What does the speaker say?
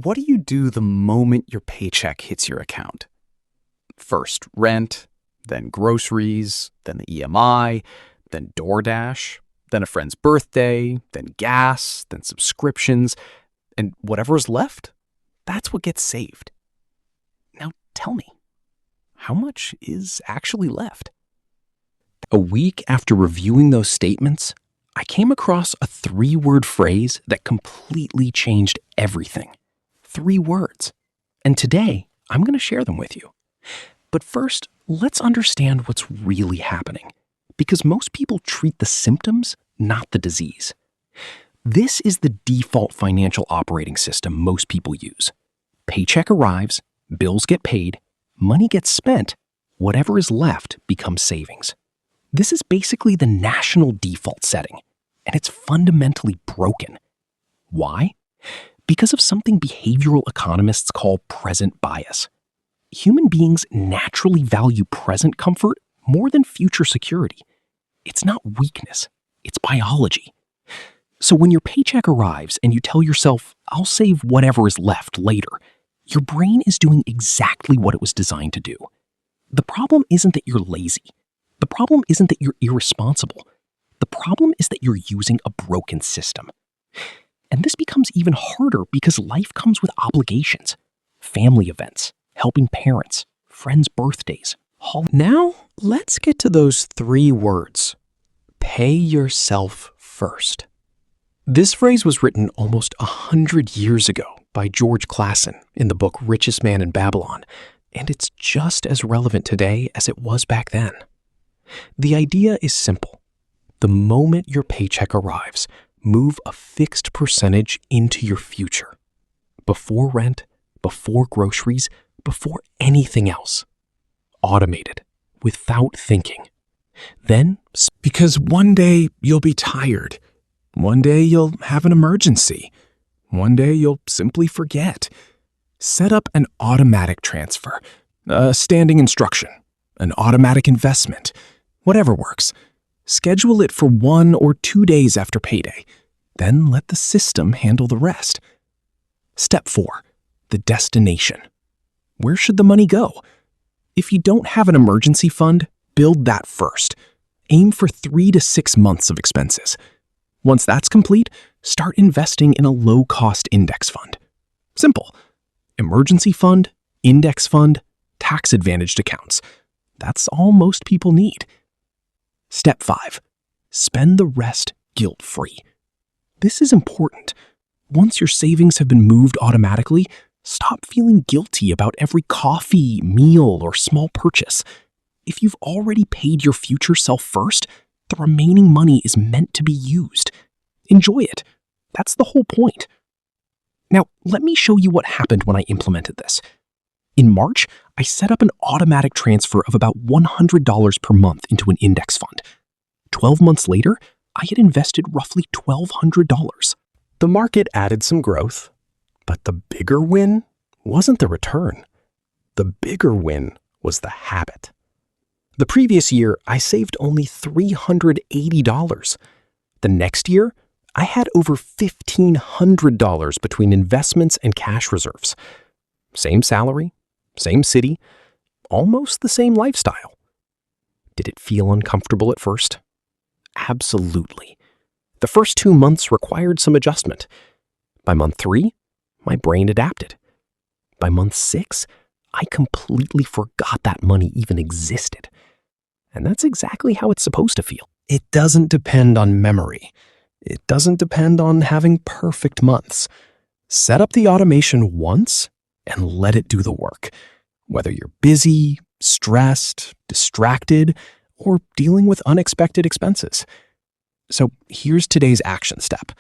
What do you do the moment your paycheck hits your account? First rent, then groceries, then the EMI, then DoorDash, then a friend's birthday, then gas, then subscriptions, and whatever is left, that's what gets saved. Now tell me, how much is actually left? A week after reviewing those statements, I came across a 3-word phrase that completely changed everything. 3 words. And today, I'm going to share them with you. But first, let's understand what's really happening, because most people treat the symptoms, not the disease. This is the default financial operating system most people use. Paycheck arrives, bills get paid, money gets spent, whatever is left becomes savings. This is basically the national default setting, and it's fundamentally broken. Why? Because of something behavioral economists call present bias. Human beings naturally value present comfort more than future security. It's not weakness, it's biology. So when your paycheck arrives and you tell yourself, I'll save whatever is left later, your brain is doing exactly what it was designed to do. The problem isn't that you're lazy. The problem isn't that you're irresponsible. The problem is that you're using a broken system. And this becomes even harder because life comes with obligations, family events, helping parents, friends' birthdays. Now, let's get to those 3 words. Pay yourself first. This phrase was written almost 100 years ago by George Clason in the book Richest Man in Babylon, and it's just as relevant today as it was back then. The idea is simple. The moment your paycheck arrives, move a fixed percentage into your future. Before rent, before groceries, before anything else. Automated, without thinking. Then, because one day you'll be tired. One day you'll have an emergency. One day you'll simply forget. Set up an automatic transfer, a standing instruction, an automatic investment, whatever works. Schedule it for 1 or 2 days after payday. Then let the system handle the rest. Step 4, the destination. Where should the money go? If you don't have an emergency fund, build that first. Aim for 3 to 6 months of expenses. Once that's complete, start investing in a low-cost index fund. Simple. Emergency fund, index fund, tax-advantaged accounts. That's all most people need. Step 5. Spend the rest guilt-free. This is important. Once your savings have been moved automatically, stop feeling guilty about every coffee, meal, or small purchase. If you've already paid your future self first, the remaining money is meant to be used. Enjoy it. That's the whole point. Now, let me show you what happened when I implemented this. In March, I set up an automatic transfer of about $100 per month into an index fund. 12 months later, I had invested roughly $1,200. The market added some growth, but the bigger win wasn't the return. The bigger win was the habit. The previous year, I saved only $380. The next year, I had over $1,500 between investments and cash reserves. Same salary, same city, almost the same lifestyle. Did it feel uncomfortable at first? Absolutely. The first 2 months required some adjustment. By month 3, my brain adapted. By month 6, I completely forgot that money even existed. And that's exactly how it's supposed to feel. It doesn't depend on memory. It doesn't depend on having perfect months. Set up the automation once and let it do the work. Whether you're busy, stressed, distracted, or dealing with unexpected expenses. So here's today's action step.